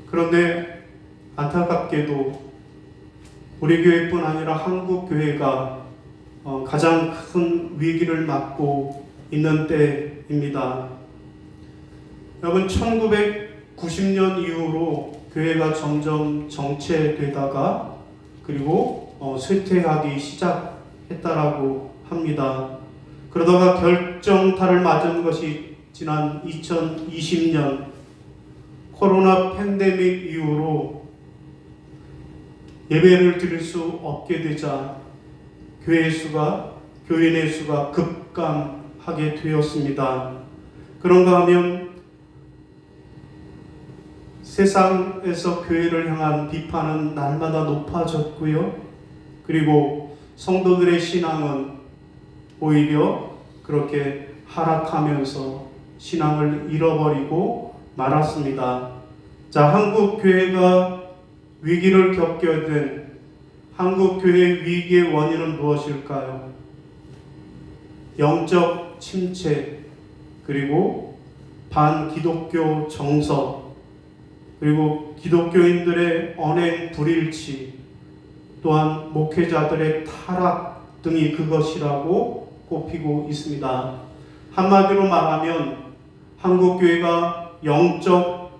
그런데 안타깝게도 우리 교회뿐 아니라 한국 교회가 가장 큰 위기를 맞고 있는 때입니다. 여러분, 1990년 이후로 교회가 점점 정체되다가 그리고 쇠퇴하기 시작했다라고 합니다. 그러다가 결정타를 맞은 것이 지난 2020년 코로나 팬데믹 이후로 예배를 드릴 수 없게 되자 교회 수가, 교인의 수가 급감하게 되었습니다. 그런가 하면 세상에서 교회를 향한 비판은 날마다 높아졌고요. 그리고 성도들의 신앙은 오히려 그렇게 하락하면서 신앙을 잃어버리고 말았습니다. 자, 한국 교회가 위기를 겪게 된 한국 교회의 위기의 원인은 무엇일까요? 영적 침체, 그리고 반기독교 정서, 그리고 기독교인들의 언행 불일치, 또한 목회자들의 타락 등이 그것이라고 꼽히고 있습니다. 한마디로 말하면 한국교회가 영적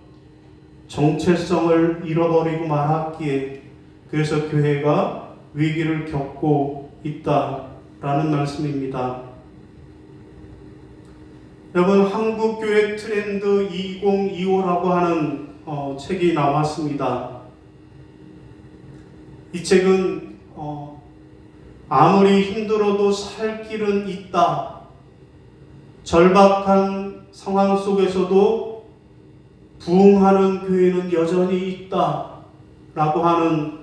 정체성을 잃어버리고 말았기에 그래서 교회가 위기를 겪고 있다라는 말씀입니다. 여러분, 한국교회 트렌드 2025라고 하는 책이 나왔습니다. 이 책은 아무리 힘들어도 살 길은 있다, 절박한 상황 속에서도 부흥하는 교회는 여전히 있다 라고 하는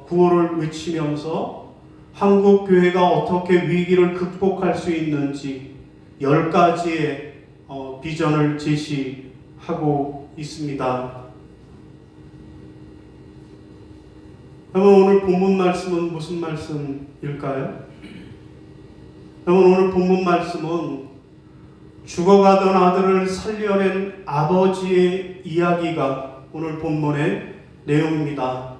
구호를 외치면서 한국 교회가 어떻게 위기를 극복할 수 있는지 10가지의 비전을 제시하고 있습니다. 여러분, 오늘 본문 말씀은 무슨 말씀일까요? 여러분, 오늘 본문 말씀은 죽어가던 아들을 살려낸 아버지의 이야기가 오늘 본문의 내용입니다.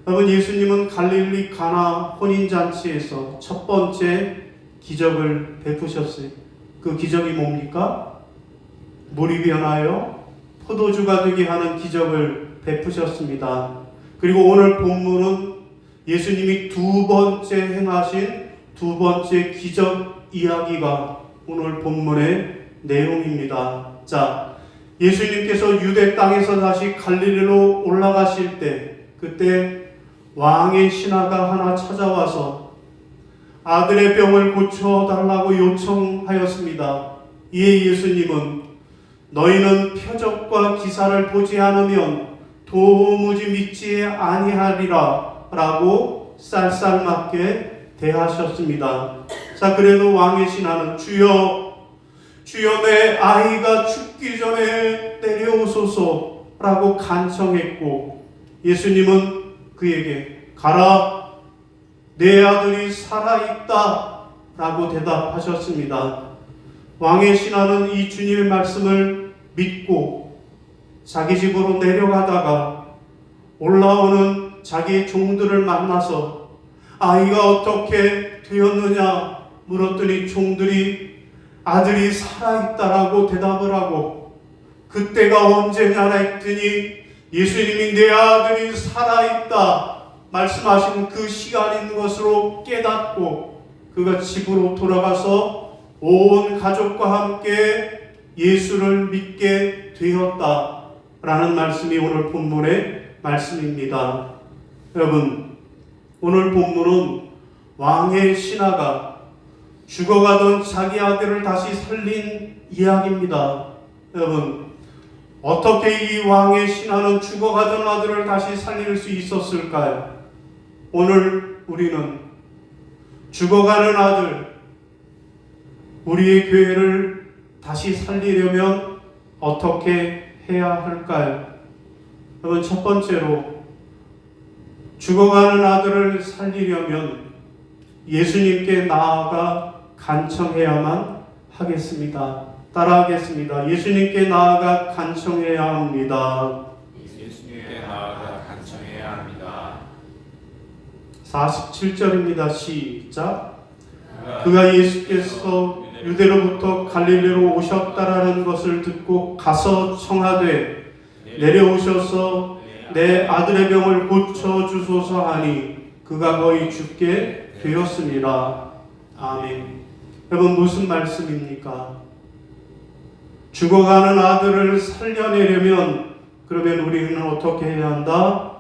여러분, 예수님은 갈릴리 가나 혼인잔치에서 첫 번째 기적을 베푸셨어요. 그 기적이 뭡니까? 물이 변하여 포도주가 되게 하는 기적을 베푸셨습니다. 그리고 오늘 본문은 예수님이 두 번째 행하신 두 번째 기적 이야기가 오늘 본문의 내용입니다. 자, 예수님께서 유대 땅에서 다시 갈릴리로 올라가실 때, 그때 왕의 신하가 하나 찾아와서 아들의 병을 고쳐달라고 요청하였습니다. 이에 예수님은 너희는 표적과 기사를 보지 않으면 도무지 믿지 아니하리라 라고 쌀쌀맞게 대하셨습니다. 자, 그래도 왕의 신하는 주여 내 아이가 죽기 전에 내려오소서 라고 간청했고, 예수님은 그에게 가라, 내 아들이 살아있다 라고 대답하셨습니다. 왕의 신하는 이 주님의 말씀을 믿고 자기 집으로 내려가다가 올라오는 자기 종들을 만나서 아이가 어떻게 되었느냐 물었더니 종들이 아들이 살아있다라고 대답을 하고, 그때가 언제냐 했더니 예수님이 내 아들이 살아있다 말씀하신 그 시간인 것으로 깨닫고 그가 집으로 돌아가서 온 가족과 함께 예수를 믿게 되었다라는 말씀이 오늘 본문의 말씀입니다. 여러분, 오늘 본문은 왕의 신하가 죽어가던 자기 아들을 다시 살린 이야기입니다. 여러분, 어떻게 이 왕의 신하는 죽어가던 아들을 다시 살릴 수 있었을까요? 오늘 우리는 죽어가는 아들, 우리의 교회를 다시 살리려면 어떻게 해야 할까요? 여러분, 첫 번째로 죽어가는 아들을 살리려면 예수님께 나아가 간청해야만 하겠습니다. 따라하겠습니다. 예수님께 나아가 간청해야 합니다. 47절입니다. 시작. 그가 예수께서 유대로부터 갈릴리로 오셨다라는 것을 듣고 가서 청하되 내려오셔서 내 아들의 병을 고쳐주소서 하니 그가 거의 죽게 되었습니다. 아멘. 여러분, 무슨 말씀입니까? 죽어가는 아들을 살려내려면 그러면 우리는 어떻게 해야 한다?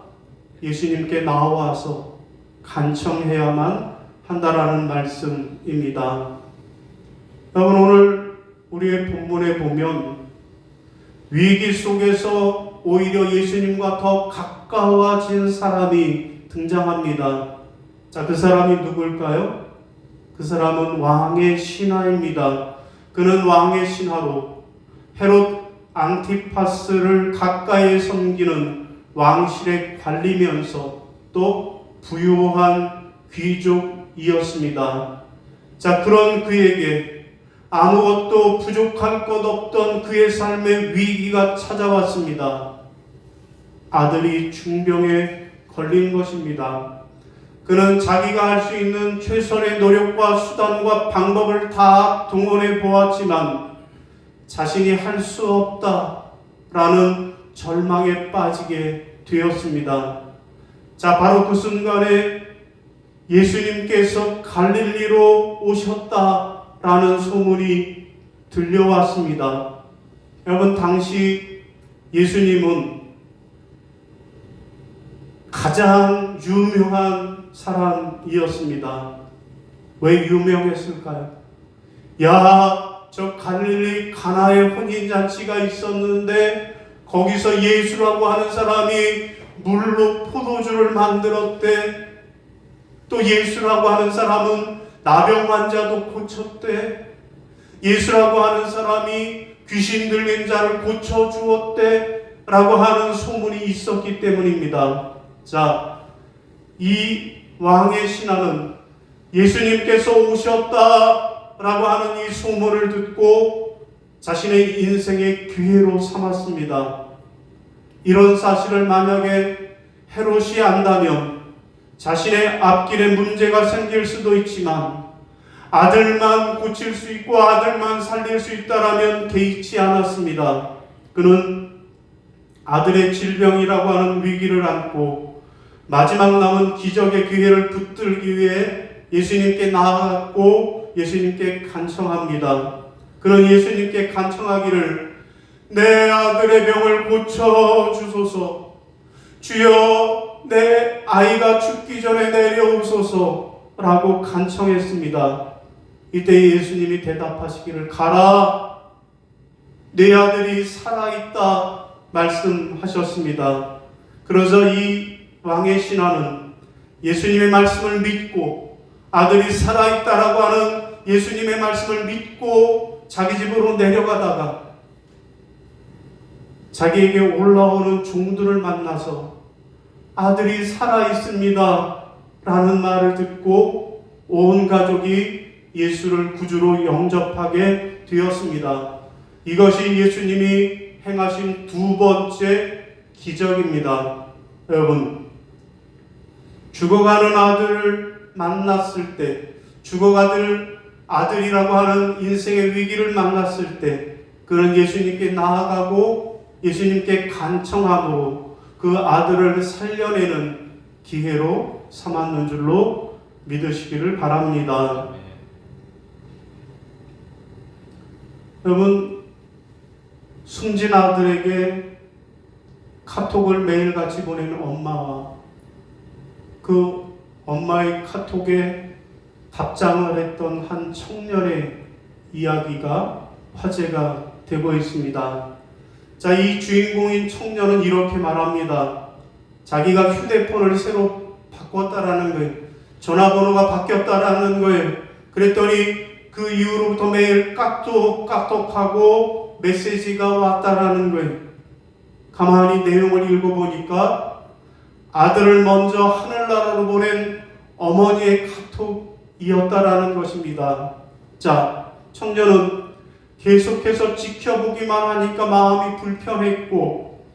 예수님께 나와서 간청해야만 한다라는 말씀입니다. 여러분, 오늘 우리의 본문에 보면 위기 속에서 오히려 예수님과 더 가까워진 사람이 등장합니다. 자, 그 사람이 누굴까요? 그 사람은 왕의 신하입니다. 그는 왕의 신하로 헤롯 앙티파스를 가까이 섬기는 왕실의 관리면서 또 부유한 귀족이었습니다. 자, 그런 그에게 아무것도 부족할 것 없던 그의 삶에 위기가 찾아왔습니다. 아들이 중병에 걸린 것입니다. 그는 자기가 할 수 있는 최선의 노력과 수단과 방법을 다 동원해 보았지만 자신이 할 수 없다라는 절망에 빠지게 되었습니다. 자, 바로 그 순간에 예수님께서 갈릴리로 오셨다라는 소문이 들려왔습니다. 여러분, 당시 예수님은 가장 유명한 사람이었습니다. 왜 유명했을까요? 저 갈릴리 가나의 혼인잔치가 있었는데 거기서 예수라고 하는 사람이 물로 포도주를 만들었대. 또 예수라고 하는 사람은 나병 환자도 고쳤대. 예수라고 하는 사람이 귀신 들린 자를 고쳐주었대 라고 하는 소문이 있었기 때문입니다. 자, 이 왕의 신하는 예수님께서 오셨다라고 하는 이 소문을 듣고 자신의 인생의 기회로 삼았습니다. 이런 사실을 만약에 헤롯이 안다면 자신의 앞길에 문제가 생길 수도 있지만 아들만 고칠 수 있고 아들만 살릴 수 있다라면 개의치 않았습니다. 그는 아들의 질병이라고 하는 위기를 안고 마지막 남은 기적의 기회를 붙들기 위해 예수님께 나아갔고 예수님께 간청합니다. 그는 예수님께 간청하기를 내 아들의 병을 고쳐주소서, 주여 내 아이가 죽기 전에 내려오소서 라고 간청했습니다. 이때 예수님이 대답하시기를 가라, 내 아들이 살아있다 말씀하셨습니다. 그래서 이 왕의 신하는 예수님의 말씀을 믿고 아들이 살아있다라고 하는 예수님의 말씀을 믿고 자기 집으로 내려가다가 자기에게 올라오는 종들을 만나서 아들이 살아있습니다 라는 말을 듣고 온 가족이 예수를 구주로 영접하게 되었습니다. 이것이 예수님이 행하신 두 번째 기적입니다. 여러분, 죽어가는 아들을 만났을 때, 죽어가는 아들이라고 하는 인생의 위기를 만났을 때 그는 예수님께 나아가고 예수님께 간청함으로 그 아들을 살려내는 기회로 삼았는 줄로 믿으시기를 바랍니다. 여러분, 숨진 아들에게 카톡을 매일같이 보내는 엄마와 그 엄마의 카톡에 답장을 했던 한 청년의 이야기가 화제가 되고 있습니다. 자, 이 주인공인 청년은 이렇게 말합니다. 자기가 휴대폰을 새로 바꿨다라는 거예요. 전화번호가 바뀌었다라는 거예요. 그랬더니 그 이후로부터 매일 깍둑깍둑하고 메시지가 왔다라는 거예요. 가만히 내용을 읽어보니까 아들을 먼저 하늘나라로 보낸 어머니의 카톡이었다라는 것입니다. 자, 청년은 계속해서 지켜보기만 하니까 마음이 불편했고,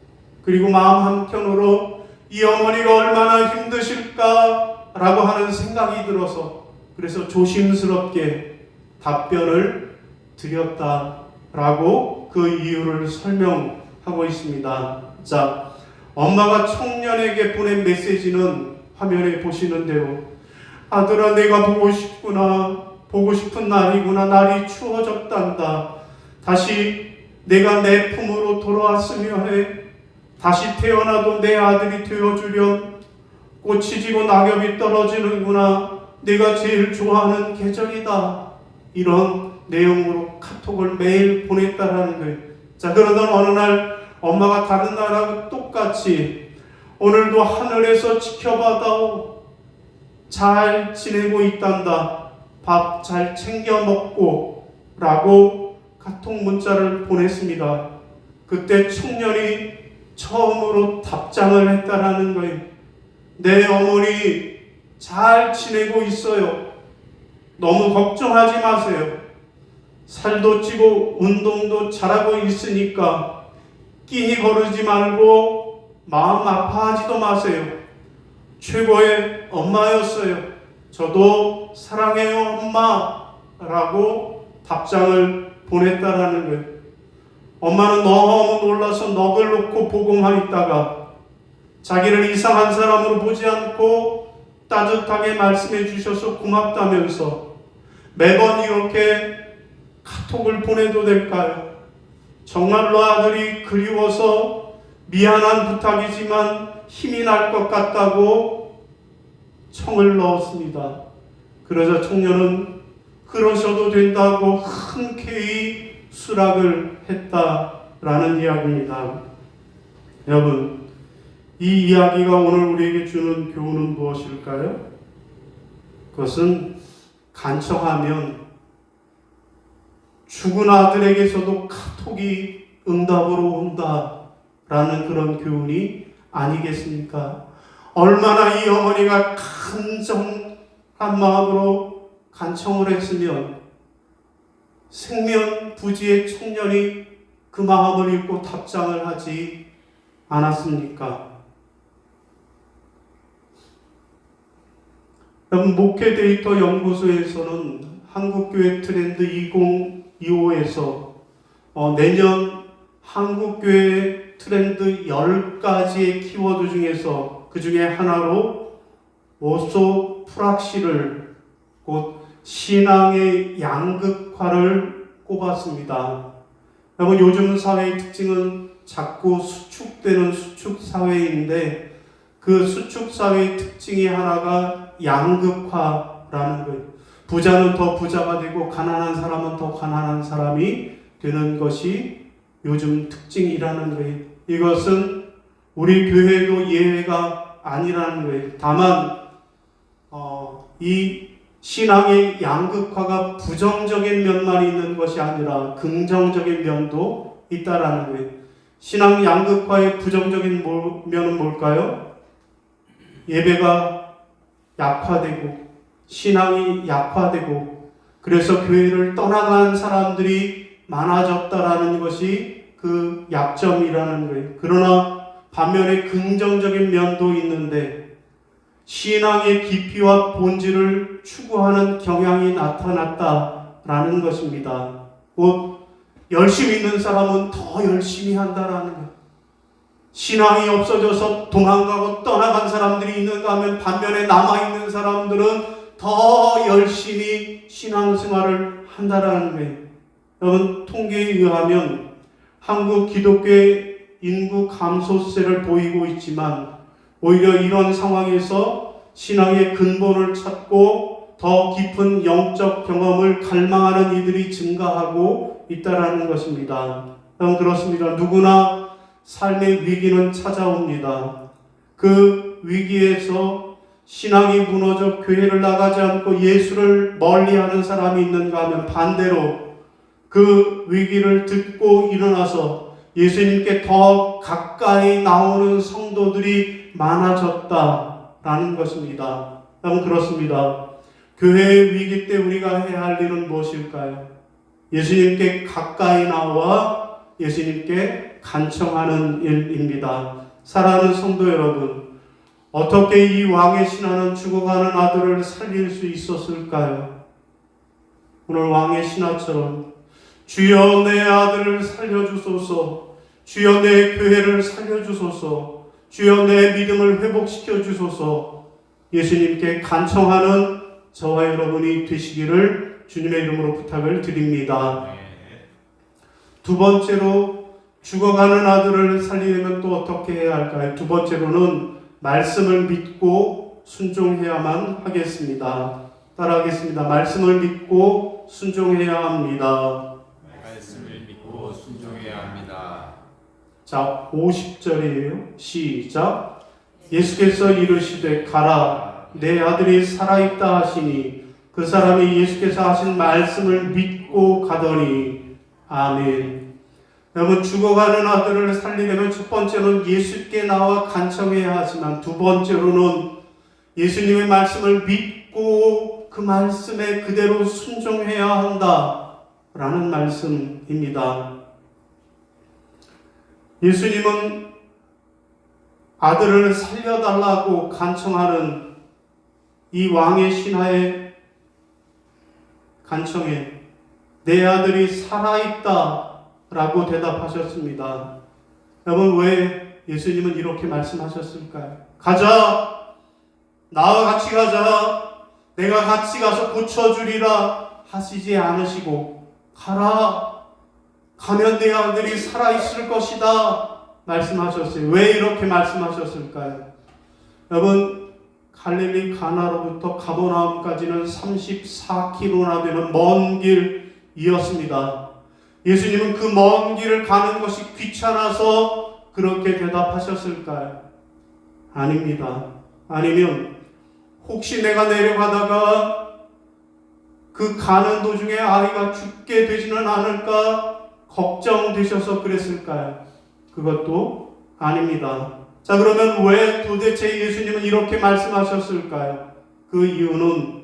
그리고 마음 한켠으로 이 어머니가 얼마나 힘드실까 라고 하는 생각이 들어서 그래서 조심스럽게 답변을 드렸다라고 그 이유를 설명하고 있습니다. 자, 엄마가 청년에게 보낸 메시지는 화면에 보시는 대로 아들아 내가 보고 싶구나. 보고 싶은 날이구나. 날이 추워졌단다. 다시 내가 내 품으로 돌아왔으면 해. 다시 태어나도 내 아들이 되어주렴. 꽃이 지고 낙엽이 떨어지는구나. 내가 제일 좋아하는 계절이다. 이런 내용으로 카톡을 매일 보냈다라는 거예요. 자, 그러던 어느 날 엄마가 다른 날하고 똑같이 오늘도 하늘에서 지켜봐다오. 잘 지내고 있단다. 밥 잘 챙겨 먹고 라고 카톡 문자를 보냈습니다. 그때 청년이 처음으로 답장을 했다라는 거예요. 내 어머니 잘 지내고 있어요. 너무 걱정하지 마세요. 살도 찌고 운동도 잘하고 있으니까 끼니 거르지 말고 마음 아파하지도 마세요. 최고의 엄마였어요. 저도 사랑해요 엄마 라고 답장을 보냈다라는 거예요. 엄마는 너무 놀라서 넋을 놓고 보고만 있다가 자기를 이상한 사람으로 보지 않고 따뜻하게 말씀해 주셔서 고맙다면서 매번 이렇게 카톡을 보내도 될까요? 정말로 아들이 그리워서 미안한 부탁이지만 힘이 날 것 같다고 청을 넣었습니다. 그러자 청년은 그러셔도 된다고 흔쾌히 수락을 했다라는 이야기입니다. 여러분, 이 이야기가 오늘 우리에게 주는 교훈은 무엇일까요? 그것은 간청하면 죽은 아들에게서도 카톡이 응답으로 온다라는 그런 교훈이 아니겠습니까? 얼마나 이 어머니가 간절한 마음으로 간청을 했으면 생면부지의 청년이 그 마음을 읽고 답장을 하지 않았습니까? 여러분, 목회데이터 연구소에서는 한국교회 트렌드 2025에서 내년 한국교회 트렌드 10가지의 키워드 중에서 그 중에 하나로 오소프락시를 곧 신앙의 양극화를 꼽았습니다. 여러분, 요즘 사회의 특징은 자꾸 수축되는 수축사회인데 그 수축사회의 특징이 하나가 양극화라는 거예요. 부자는 더 부자가 되고 가난한 사람은 더 가난한 사람이 되는 것이 요즘 특징이라는 거예요. 이것은 우리 교회도 예외가 아니라는 거예요. 다만 이 신앙의 양극화가 부정적인 면만 있는 것이 아니라 긍정적인 면도 있다라는 거예요. 신앙 양극화의 부정적인 면은 뭘까요? 예배가 약화되고 신앙이 약화되고 그래서 교회를 떠나간 사람들이 많아졌다라는 것이 그 약점이라는 거예요. 그러나 반면에 긍정적인 면도 있는데 신앙의 깊이와 본질을 추구하는 경향이 나타났다라는 것입니다. 곧 열심히 있는 사람은 더 열심히 한다라는 거예요. 신앙이 없어져서 도망가고 떠나간 사람들이 있는가 하면 반면에 남아있는 사람들은 더 열심히 신앙생활을 한다라는 거예요. 여러분, 통계에 의하면 한국 기독교의 인구 감소세를 보이고 있지만 오히려 이런 상황에서 신앙의 근본을 찾고 더 깊은 영적 경험을 갈망하는 이들이 증가하고 있다라는 것입니다. 그렇습니다. 누구나 삶의 위기는 찾아옵니다. 그 위기에서 신앙이 무너져 교회를 나가지 않고 예수를 멀리하는 사람이 있는가 하면 반대로 그 위기를 듣고 일어나서 예수님께 더 가까이 나오는 성도들이 많아졌다라는 것입니다. 그렇습니다. 교회의 위기 때 우리가 해야 할 일은 무엇일까요? 예수님께 가까이 나와 예수님께 간청하는 일입니다. 사랑하는 성도 여러분, 어떻게 이 왕의 신하는 죽어가는 아들을 살릴 수 있었을까요? 오늘 왕의 신하처럼 주여 내 아들을 살려주소서, 주여 내 교회를 살려주소서, 주여 내 믿음을 회복시켜 주소서, 예수님께 간청하는 저와 여러분이 되시기를 주님의 이름으로 부탁을 드립니다. 두 번째로 죽어가는 아들을 살리려면 또 어떻게 해야 할까요? 두 번째로는 말씀을 믿고 순종해야만 하겠습니다. 따라하겠습니다. 말씀을 믿고 순종해야 합니다. 말씀을 믿고 순종해야 합니다. 자, 50절이에요. 시작. 예수께서 이르시되 가라, 내 아들이 살아있다 하시니 그 사람이 예수께서 하신 말씀을 믿고 가더니. 아멘. 여러분, 죽어가는 아들을 살리려면 첫 번째는 예수께 나와 간청해야 하지만 두 번째로는 예수님의 말씀을 믿고 그 말씀에 그대로 순종해야 한다라는 말씀입니다. 예수님은 아들을 살려달라고 간청하는 이 왕의 신하의 간청에 내 아들이 살아있다 라고 대답하셨습니다. 여러분, 왜 예수님은 이렇게 말씀하셨을까요? 가자, 나와 같이 가자, 내가 같이 가서 고쳐주리라 하시지 않으시고 가라, 가면 내 아들이 살아있을 것이다 말씀하셨어요. 왜 이렇게 말씀하셨을까요? 여러분, 갈릴리 가나로부터 가버나움까지는 34km나 되는 먼 길이었습니다. 예수님은 그 먼 길을 가는 것이 귀찮아서 그렇게 대답하셨을까요? 아닙니다. 아니면 혹시 내가 내려가다가 그 가는 도중에 아이가 죽게 되지는 않을까 걱정되셔서 그랬을까요? 그것도 아닙니다. 자, 그러면 왜 도대체 예수님은 이렇게 말씀하셨을까요? 그 이유는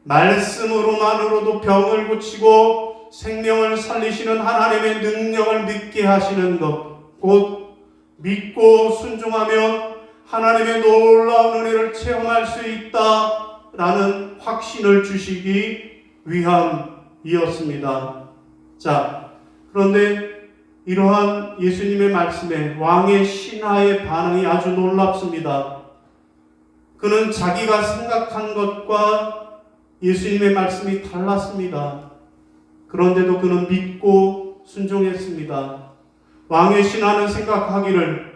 말씀으로만으로도 병을 고치고 생명을 살리시는 하나님의 능력을 믿게 하시는 것, 곧 믿고 순종하면 하나님의 놀라운 은혜를 체험할 수 있다라는 확신을 주시기 위함이었습니다. 자, 그런데 이러한 예수님의 말씀에 왕의 신하의 반응이 아주 놀랍습니다. 그는 자기가 생각한 것과 예수님의 말씀이 달랐습니다. 그런데도 그는 믿고 순종했습니다. 왕의 신하는 생각하기를,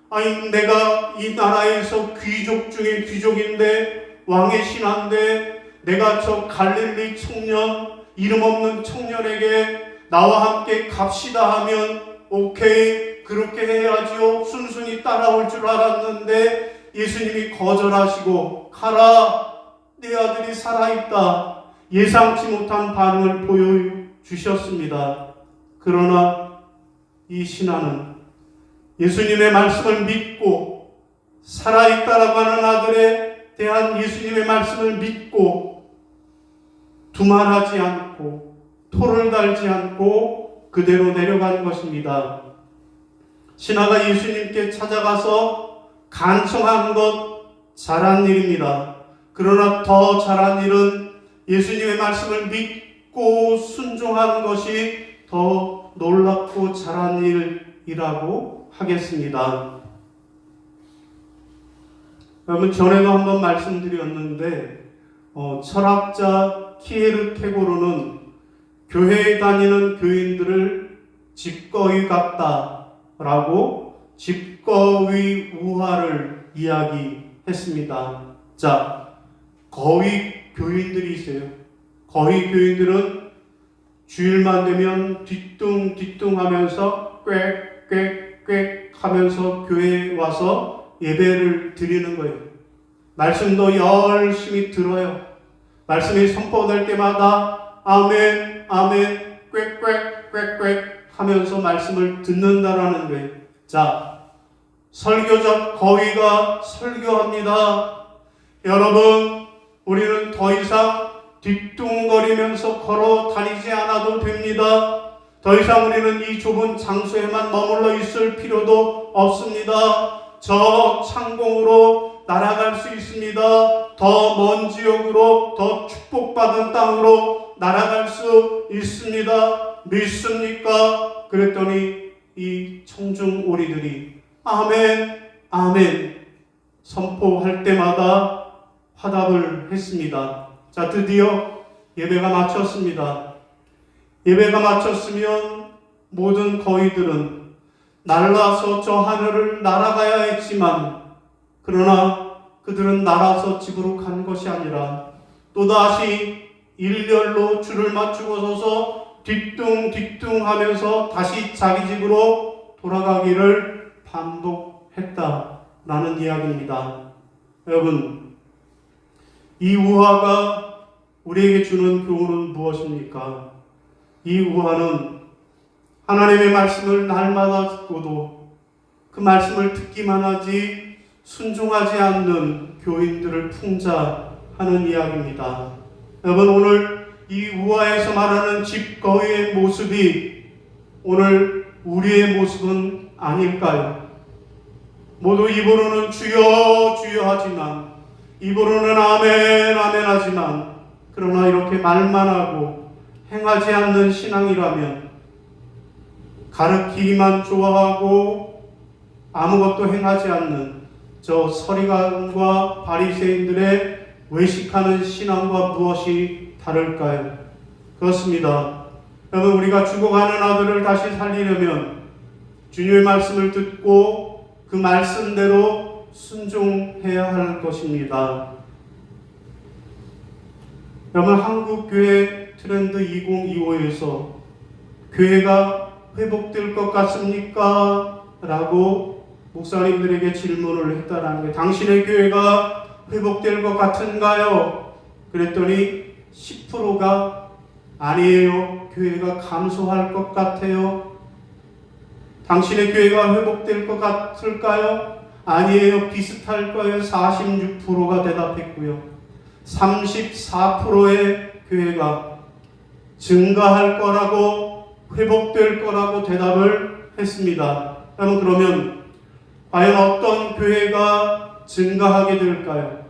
아니 내가 이 나라에서 귀족 중에 귀족인데 왕의 신하인데 내가 저 갈릴리 청년, 이름 없는 청년에게 나와 함께 갑시다 하면 오케이, 그렇게 해야지요, 순순히 따라올 줄 알았는데 예수님이 거절하시고 가라, 내 아들이 살아있다, 예상치 못한 반응을 보여주셨습니다. 그러나 이 신하는 예수님의 말씀을 믿고 살아있다라고 하는 아들에 대한 예수님의 말씀을 믿고 두말하지 않고 토를 달지 않고 그대로 내려간 것입니다. 신하가 예수님께 찾아가서 간청한 것 잘한 일입니다. 그러나 더 잘한 일은 예수님의 말씀을 믿고 순종하는 것이 더 놀랍고 잘한 일이라고 하겠습니다. 여러분, 전에도 한번 말씀드렸는데 철학자 키에르케고르는 교회에 다니는 교인들을 집거위 같다라고 집거위 우화를 이야기했습니다. 자, 거위 교인들이 있어요. 거위 교인들은 주일만 되면 뒤뚱뒤뚱 하면서 꽥꽥꽥 하면서 교회에 와서 예배를 드리는 거예요. 말씀도 열심히 들어요. 말씀이 선포될 때마다 아멘, 아멘, 꽥꽥꽥꽥 하면서 말씀을 듣는다라는 거예요. 자, 설교적 거위가 설교합니다. 여러분, 우리는 더 이상 뒤뚱거리면서 걸어 다니지 않아도 됩니다. 더 이상 우리는 이 좁은 장소에만 머물러 있을 필요도 없습니다. 저 창공으로 날아갈 수 있습니다. 더 먼 지역으로, 더 축복받은 땅으로 날아갈 수 있습니다. 믿습니까? 그랬더니 이 청중 오리들이 아멘, 아멘 선포할 때마다 화답을 했습니다. 자, 드디어 예배가 마쳤습니다. 예배가 마쳤으면 모든 거위들은 날라서 저 하늘을 날아가야 했지만, 그러나 그들은 날아서 집으로 간 것이 아니라 또다시 일렬로 줄을 맞추고 서서 뒤뚱뒤뚱 하면서 다시 자기 집으로 돌아가기를 반복했다라는 이야기입니다. 여러분, 이 우화가 우리에게 주는 교훈은 무엇입니까? 이 우화는 하나님의 말씀을 날마다 듣고도 그 말씀을 듣기만 하지 순종하지 않는 교인들을 풍자하는 이야기입니다. 여러분, 오늘 이 우화에서 말하는 집거위의 모습이 오늘 우리의 모습은 아닐까요? 모두 입으로는 주여 주여 하지만, 입으로는 아멘 아멘 하지만, 그러나 이렇게 말만 하고 행하지 않는 신앙이라면, 가르치기만 좋아하고 아무것도 행하지 않는 저 서리관과 바리새인들의 외식하는 신앙과 무엇이 다를까요? 그렇습니다. 여러분, 우리가 죽어가는 아들을 다시 살리려면 주님의 말씀을 듣고 그 말씀대로 순종해야 할 것입니다. 여러분, 한국교회 트렌드 2025에서 교회가 회복될 것 같습니까? 라고 목사님들에게 질문을 했다라는 게, 당신의 교회가 회복될 것 같은가요? 그랬더니 10%가 아니에요, 교회가 감소할 것 같아요. 당신의 교회가 회복될 것 같을까요? 아니에요, 비슷할 거예요. 46%가 대답했고요. 34%의 교회가 증가할 거라고, 회복될 거라고 대답을 했습니다. 그러면 과연 어떤 교회가 증가하게 될까요?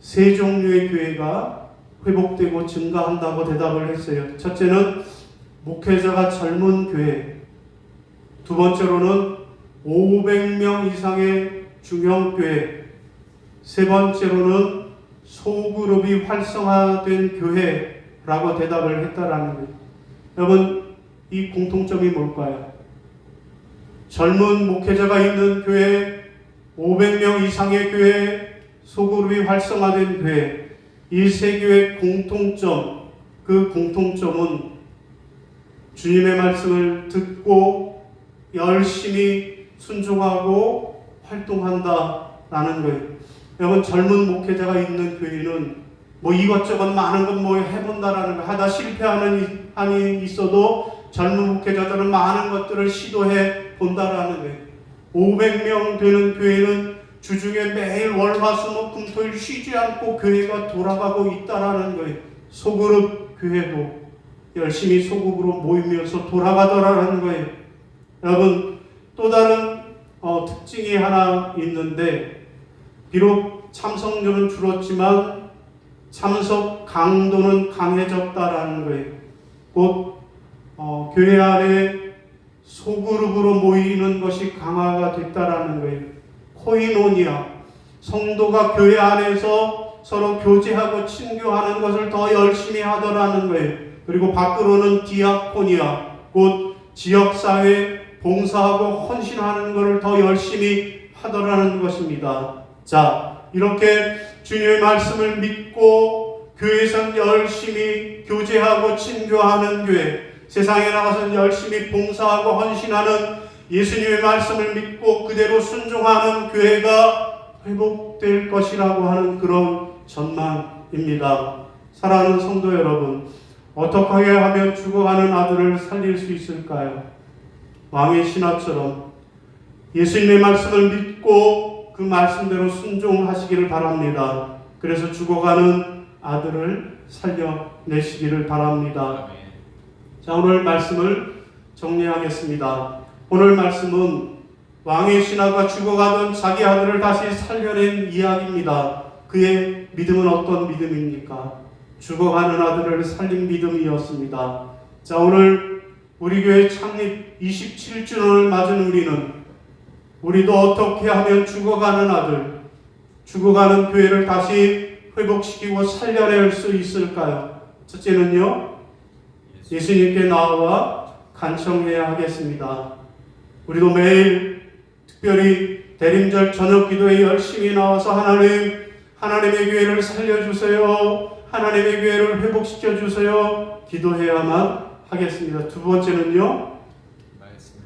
세 종류의 교회가 회복되고 증가한다고 대답을 했어요. 첫째는 목회자가 젊은 교회, 두 번째로는 500명 이상의 중형교회, 세 번째로는 소그룹이 활성화된 교회라고 대답을 했다라는 거예요. 여러분, 이 공통점이 뭘까요? 젊은 목회자가 있는 교회, 500명 이상의 교회, 소그룹이 활성화된 교회, 이 세 교회의 공통점, 그 공통점은 주님의 말씀을 듣고 열심히 순종하고 활동한다라는 거예요. 여러분, 젊은 목회자가 있는 교회는 뭐 이것저것 많은 것 뭐 해본다라는 거, 하다 실패하는 한이 있어도 젊은 목회자들은 많은 것들을 시도해 본다라는 거예요. 500명 되는 교회는 주중에 매일 월화수목금토일 쉬지 않고 교회가 돌아가고 있다라는 거예요. 소그룹 교회도 열심히 소그룹으로 모이면서 돌아가더라는 거예요. 여러분, 또 다른 특징이 하나 있는데, 비록 참석률은 줄었지만 참석 강도는 강해졌다라는 거예요. 곧 교회 안에 소그룹으로 모이는 것이 강화가 됐다라는 거예요. 코이노니아, 성도가 교회 안에서 서로 교제하고 친교하는 것을 더 열심히 하더라는 거예요. 그리고 밖으로는 디아코니아, 곧 지역사회 봉사하고 헌신하는 것을 더 열심히 하더라는 것입니다. 자, 이렇게 주님의 말씀을 믿고 교회에서 열심히 교제하고 친교하는 교회, 세상에 나가서 열심히 봉사하고 헌신하는, 예수님의 말씀을 믿고 그대로 순종하는 교회가 회복될 것이라고 하는 그런 전망입니다. 사랑하는 성도 여러분, 어떻게 하면 죽어가는 아들을 살릴 수 있을까요? 왕의 신하처럼 예수님의 말씀을 믿고 그 말씀대로 순종하시기를 바랍니다. 그래서 죽어가는 아들을 살려내시기를 바랍니다. 자, 오늘 말씀을 정리하겠습니다. 오늘 말씀은 왕의 신하가 죽어가던 자기 아들을 다시 살려낸 이야기입니다. 그의 믿음은 어떤 믿음입니까? 죽어가는 아들을 살린 믿음이었습니다. 자, 오늘 우리 교회 창립 27주년을 맞은 우리도 어떻게 하면 죽어가는 아들, 죽어가는 교회를 다시 회복시키고 살려낼 수 있을까요? 첫째는요, 예수님께 나와 간청해야 하겠습니다. 우리도 매일 특별히 대림절 저녁 기도에 열심히 나와서 하나님의 교회를 살려주세요. 하나님의 교회를 회복시켜주세요. 기도해야만 하겠습니다. 두 번째는요,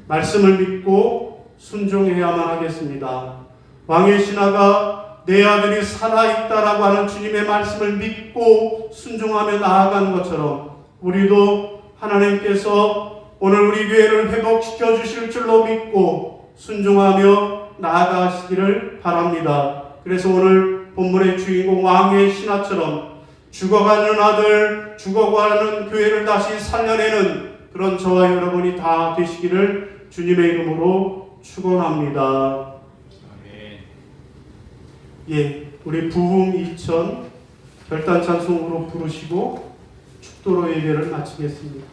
말씀을 믿고 순종해야만 하겠습니다. 왕의 신하가 내 아들이 살아있다라고 하는 주님의 말씀을 믿고 순종하며 나아간 것처럼 우리도 하나님께서 오늘 우리 교회를 회복시켜 주실 줄로 믿고 순종하며 나아가시기를 바랍니다. 그래서 오늘 본문의 주인공 왕의 신하처럼 죽어가는 아들, 죽어가는 교회를 다시 살려내는 그런 저와 여러분이 다 되시기를 주님의 이름으로 축원합니다. 예, 우리 부흥 2000 결단 찬송으로 부르시고 축도로 예배를 마치겠습니다.